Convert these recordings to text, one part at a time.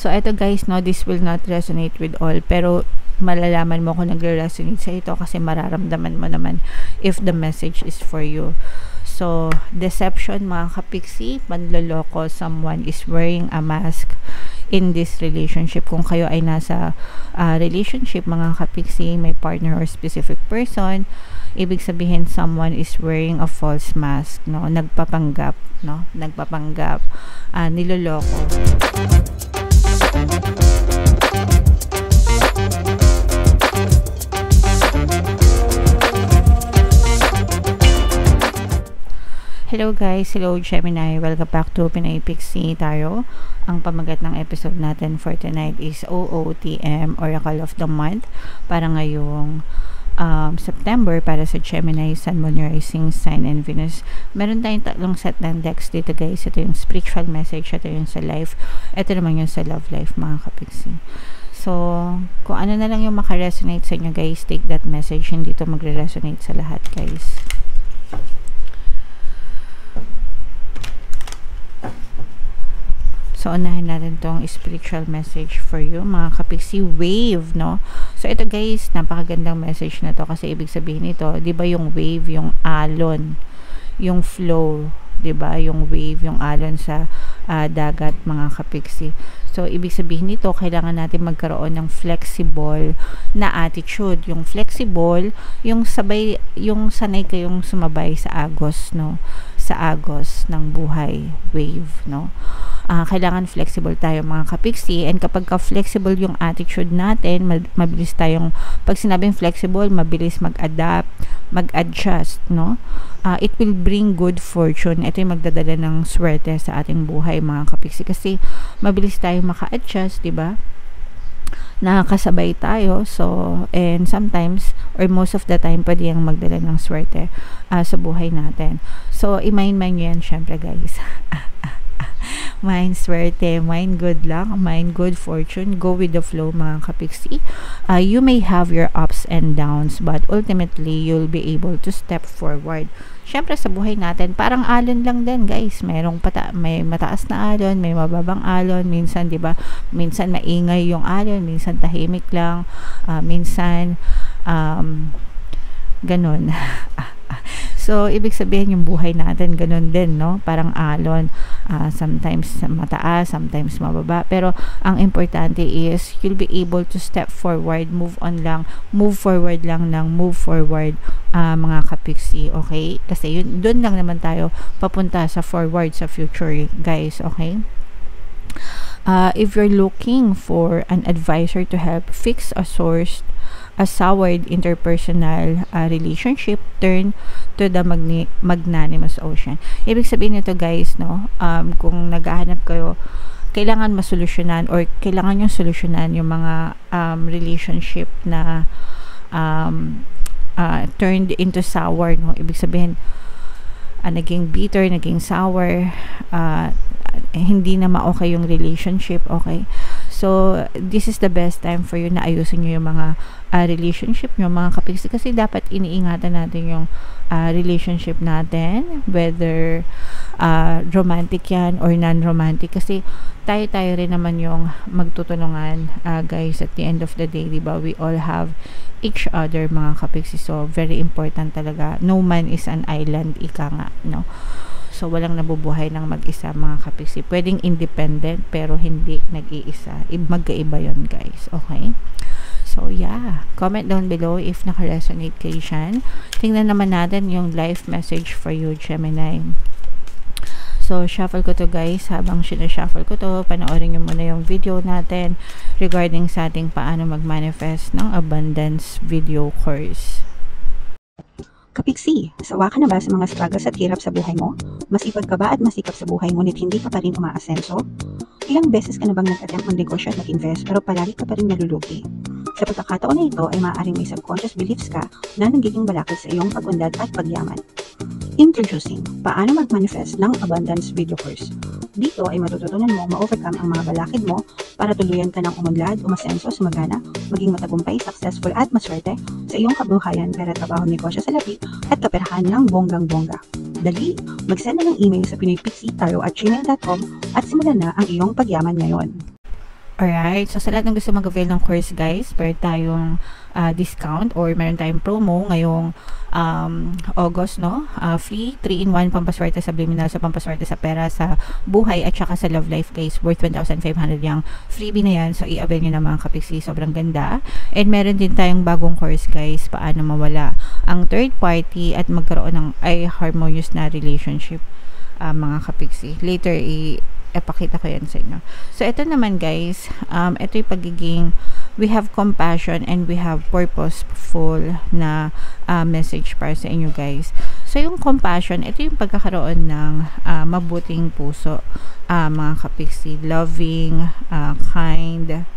So, eto guys, no, this will not resonate with all, pero malalaman mo kung nagre-resonate sa ito kasi mararamdaman mo naman if the message is for you. So, deception mga kapiksi, manloloko, someone is wearing a mask in this relationship. Kung kayo ay nasa relationship mga kapiksi, may partner or specific person, ibig sabihin someone is wearing a false mask, no? Nagpapanggap, no? Nagpapanggap, niloloko. Hello guys, hello Gemini, welcome back to Pinay Pixie Tarot. Ang pamagat ng episode natin for tonight is OOTM, Oracle of the Month, para ngayong September para sa Gemini, Sun, Moon, Rising, Sign, and Venus. Meron tayong tatlong set ng decks dito guys. Ito yung spiritual message, ito yung sa life, ito naman yung sa love life mga kapiksi. So, kung ano na lang yung makaresonate sa inyo guys, take that message. Hindi ito magre-resonate sa lahat guys. So, unahin natin tong spiritual message for you, mga kapiksi. Wave, no? So, ito guys, napakagandang message na to kasi ibig sabihin ito, di ba yung wave, yung alon, yung flow, di ba? Yung wave, yung alon sa dagat, mga kapiksi. So, ibig sabihin nito, kailangan natin magkaroon ng flexible na attitude. Yung flexible, yung sabay, yung sanay kayong sumabay sa agos, no? Sa agos ng buhay, wave, no? Kailangan flexible tayo mga kapiksi, and kapag ka-flexible yung attitude natin, mabilis tayong, pag sinabing flexible, mabilis mag-adapt, mag-adjust, no? It will bring good fortune. Ito yung magdadala ng swerte sa ating buhay mga kapiksi kasi mabilis tayong maka-adjust, di ba? Nakakasabay tayo, so, and sometimes or most of the time pwede yung magdala ng swerte sa buhay natin. So, i-mind nyo yan syempre guys. Mind swerte, mind good luck, mind good fortune, go with the flow mga kapiksi. You may have your ups and downs, but ultimately you'll be able to step forward. Syempre sa buhay natin, parang alon lang din guys. May mataas na alon, may mababang alon, minsan 'di ba? Minsan maingay yung alon, minsan tahimik lang, minsan ganun. So, ibig sabihin yung buhay natin, ganun din, no? Parang alon. Sometimes mataas, sometimes mababa. Pero, ang importante is, you'll be able to step forward, move on lang, move forward lang ng move forward, mga kapiksi, okay? Kasi, doon lang naman tayo papunta sa forward, sa future, guys, okay? If you're looking for an advisor to help fix a soured interpersonal relationship, turn to the magnanimous ocean. Ibig sabihin nito guys, no, kung naghahanap kayo, kailangan masolusyonan or kailangan yung solusyonan yung mga relationship na turned into sour, no? Ibig sabihin naging bitter, naging sour, hindi na ma-okay yung relationship, okay? So, this is the best time for you na ayusin nyo yung mga relationship nyo, mga kapiksi, kasi dapat iniingatan natin yung relationship natin, whether romantic yan or non-romantic, kasi tayo rin naman yung magtutulungan, guys, at the end of the day, diba? We all have each other, mga kapiksi, so very important talaga. No man is an island, ika nga, no? So, walang nabubuhay ng mag-isa, mga kapiksi. Pwedeng independent, pero hindi nag-iisa. Magkaiba yun, guys. Okay? So, yeah. Comment down below if naka-resonate kayo dyan. Tingnan naman natin yung life message for you, Gemini. So, shuffle ko to, guys. Habang sinashuffle ko to, panoorin nyo muna yung video natin regarding sa ating paano mag-manifest ng abundance video course. Kapiksi, sawa ka na ba sa mga struggles at hirap sa buhay mo? Masipag ka ba at masikap sa buhay ngunit hindi ka pa rin umaasenso? Ilang beses ka na bang nag-attempt mag-negosyo at mag-invest pero palagi ka pa rin nalulugi? Sa pagkakataon na ito ay maaaring may subconscious beliefs ka na nagiging balakid sa iyong pag-unlad at pagyaman. Introducing, paano mag-manifest ng abundance video course. Dito ay matututunan mo ma-overcome ang mga balakid mo para tuluyan ka ng umunlad, umasenso, sumagana, maging matagumpay, successful at maswerte sa iyong kabuhayan, pera, trabaho, negosyo sa lapi at kaperahan ng bonggang-bongga. Dali, mag-send na ng email sa pinoypixietarot@gmail.com at simulan na ang iyong pagyaman ngayon. Alright, so sa lahat ng gusto mag-avail ng course guys, meron tayong discount or meron tayong promo ngayong August, no? Free 3-in-1 pampaswerte subliminal sa pampaswerte sa pera, sa buhay at saka sa love life guys, worth 1,500 yung freebie na yan. So i-avail nyo na mga kapiksi, sobrang ganda. And meron din tayong bagong course guys, paano mawala ang third party at magkaroon ng harmonious na relationship, mga kapiksi. Later ipakita ko yan sa inyo. So, ito naman guys, ito yung pagiging, we have compassion and we have purposeful na message para sa inyo guys. So, yung compassion, ito yung pagkakaroon ng mabuting puso, mga kapiksi, loving, kind,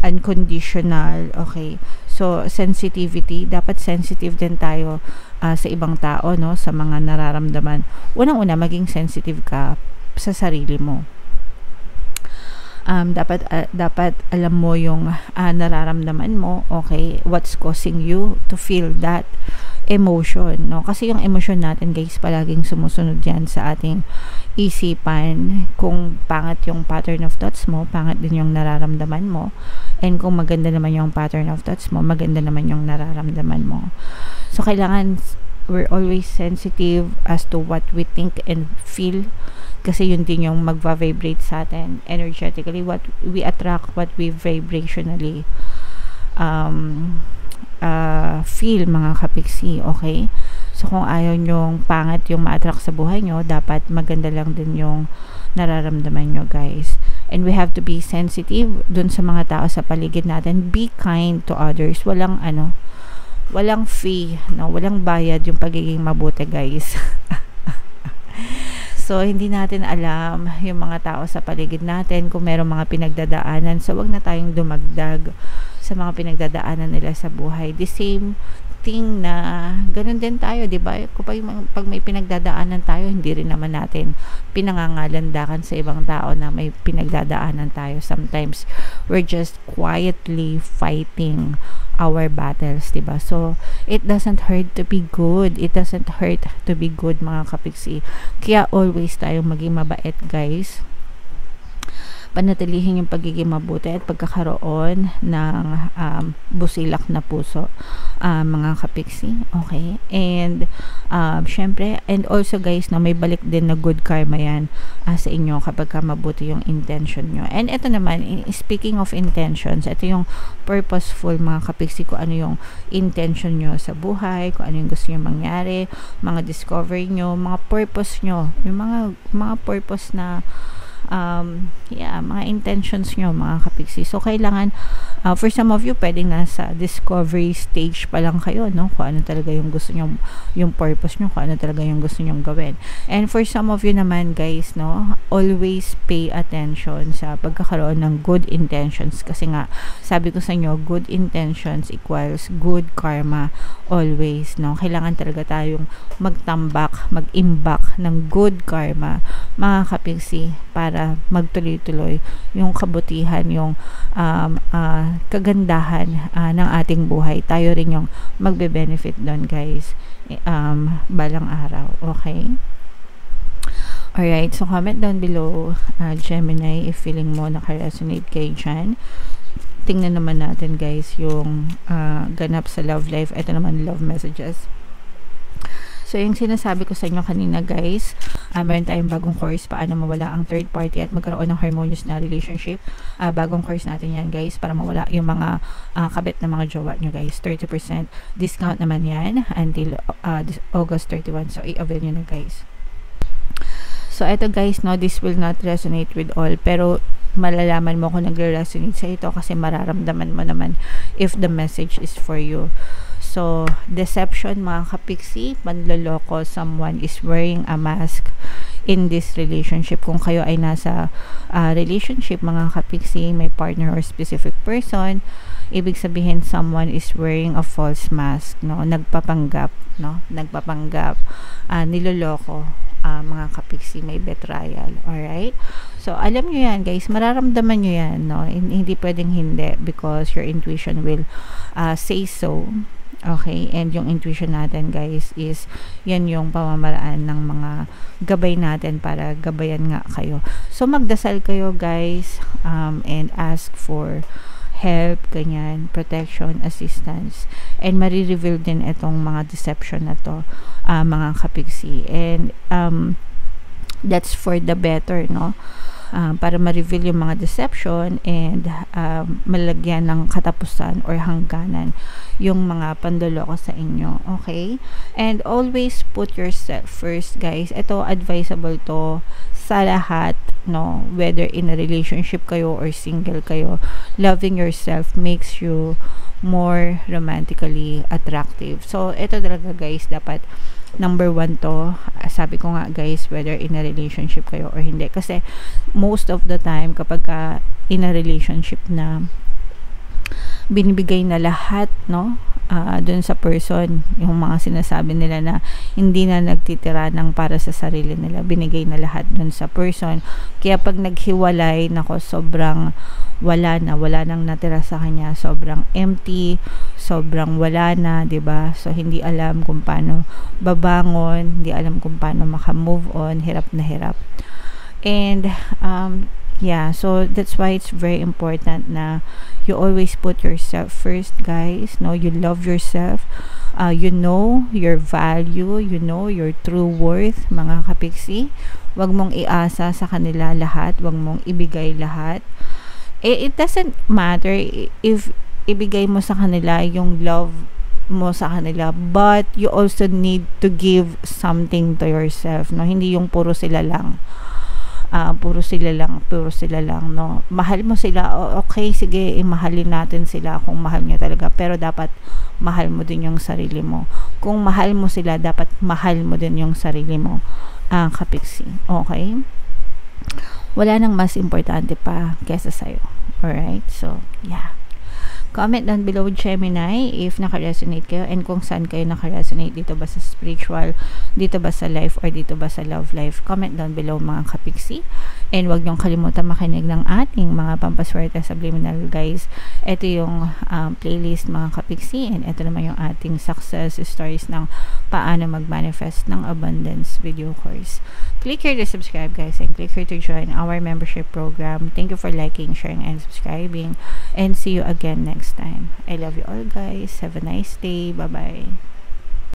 unconditional, okay. So, sensitivity, dapat sensitive din tayo sa ibang tao, no, sa mga nararamdaman. Unang-una, maging sensitive ka sa sarili mo. Dapat alam mo yung nararamdaman mo, okay, what's causing you to feel that emotion, no? Kasi yung emotion natin guys, palaging sumusunod yan sa ating isipan. Kung pangit yung pattern of thoughts mo, pangit din yung nararamdaman mo. And kung maganda naman yung pattern of thoughts mo, maganda naman yung nararamdaman mo. So kailangan we're always sensitive as to what we think and feel, kasi yun din yung magva-vibrate sa atin energetically. What we attract, what we vibrationally feel, mga kapiksi, okay? So kung ayaw nyong pangit yung ma-attract sa buhay nyo, dapat maganda lang din yung nararamdaman nyo guys. And we have to be sensitive dun sa mga tao sa paligid natin. Be kind to others. Walang fee, no? Walang bayad yung pagiging mabuti guys. So, hindi natin alam yung mga tao sa paligid natin kung merong mga pinagdadaanan. So, wag na tayong dumagdag sa mga pinagdadaanan nila sa buhay. The same thing na ganun din tayo, di ba? Pag may pinagdadaanan tayo, hindi rin naman natin pinangangalandakan sa ibang tao na may pinagdadaanan tayo. Sometimes, we're just quietly fighting our battles, diba? So, it doesn't hurt to be good. It doesn't hurt to be good, mga kapiksi. Kaya always tayong maging mabait, guys. Panatilihin yung pagiging mabuti at pagkakaroon ng busilak na puso, mga kapiksi, okay? And syempre, and also guys, no, may balik din na good karma yan sa inyo kapag mabuti yung intention nyo. And ito naman, speaking of intentions, ito yung purposeful, mga kapiksi, kung ano yung intention nyo sa buhay, kung ano yung gusto nyo mangyari, mga discovery nyo, mga purpose nyo, yung mga purpose na mga intentions nyo, mga kapiksi. So, kailangan, for some of you, pwedeng nasa discovery stage pa lang kayo, no? Kung ano talaga yung gusto nyo, yung purpose nyo, kung ano talaga yung gusto nyo gawin. And for some of you naman, guys, no? Always pay attention sa pagkakaroon ng good intentions. Kasi nga, sabi ko sa inyo, good intentions equals good karma always, no? Kailangan talaga tayong magtambak, mag-imbak ng good karma, mga kapiksi, para magtuloy-tuloy yung kabutihan, yung kagandahan ng ating buhay. Tayo rin yung magbe-benefit doon, guys, balang araw. Okay? Alright, so comment down below, Gemini, if feeling mo naka-resonate kayo dyan. Tingnan naman natin, guys, yung ganap sa love life. Ito naman, love messages. So, yung sinasabi ko sa inyo kanina, guys, meron tayong bagong course, paano mawala ang third party at magkaroon ng harmonious na relationship. Bagong course natin yan, guys, para mawala yung mga kabit na mga jowa nyo, guys. 30% discount naman yan until August 31. So, i-avail nyo na, guys. So, eto, guys, no, this will not resonate with all, pero malalaman mo kung nagre-resonate sa ito kasi mararamdaman mo naman if the message is for you. So, deception, mga kapiksi, panloloko, someone is wearing a mask in this relationship. Kung kayo ay nasa relationship, mga kapiksi, may partner or specific person, ibig sabihin someone is wearing a false mask, no? Nagpapanggap, no? Nagpapanggap, niloloko, mga kapiksi, may betrayal. Alright? So, alam nyo yan, guys. Mararamdaman nyo yan, no? Hindi pwedeng hindi because your intuition will say so. Okay? And yung intuition natin, guys, is yan yung pamamaraan ng mga gabay natin para gabayan nga kayo. So, magdasal kayo, guys, and ask for help, ganyan, protection, assistance, and marireveal din itong mga deception na to, mga kapigsi. And that's for the better, no? Para ma-reveal yung mga deception and malagyan ng katapusan or hangganan yung mga pandoloko sa inyo. Okay? And always put yourself first, guys. Ito, advisable to sa lahat, no? Whether in a relationship kayo or single kayo, loving yourself makes you more romantically attractive. So, ito talaga, guys, dapat number 1 to. Sabi ko nga, guys, whether in a relationship kayo or hindi. Kasi most of the time, kapag in a relationship na binibigay na lahat, no, dun sa person, yung mga sinasabi nila na hindi na nagtitira ng para sa sarili nila, binigay na lahat dun sa person. Kaya pag naghiwalay, nako, sobrang wala nang natira sa kanya, sobrang empty, sobrang wala na, 'di ba? So hindi alam kung paano babangon, hindi alam kung paano maka-move on, hirap na hirap. And yeah, so that's why it's very important na you always put yourself first, guys. No, you love yourself. You know your value, you know your true worth, mga kapiksi. Huwag mong iasa sa kanila lahat, huwag mong ibigay lahat. It doesn't matter if ibigay mo sa kanila yung love mo sa kanila, but you also need to give something to yourself, no? Hindi yung puro sila lang, puro sila lang, no? Mahal mo sila, okay, sige, mahalin natin sila kung mahal niya talaga, pero dapat mahal mo din yung sarili mo. Kung mahal mo sila, dapat mahal mo din yung sarili mo, kapiksi. Okay? Wala nang mas importante pa kesa sa'yo. Alright? So, yeah. Comment down below, Gemini, if naka-resonate kayo and kung saan kayo naka-resonate. Dito ba sa spiritual, dito ba sa life, or dito ba sa love life. Comment down below, mga kapiksi. And huwag niyong kalimutan makinig ng ating mga pampaswerte subliminal, guys. Ito yung playlist, mga kapiksi. And ito naman yung ating success stories ng paano mag-manifest ng abundance video course. Click here to subscribe, guys, and click here to join our membership program. Thank you for liking, sharing, and subscribing. And see you again next time. I love you all, guys. Have a nice day. Bye-bye.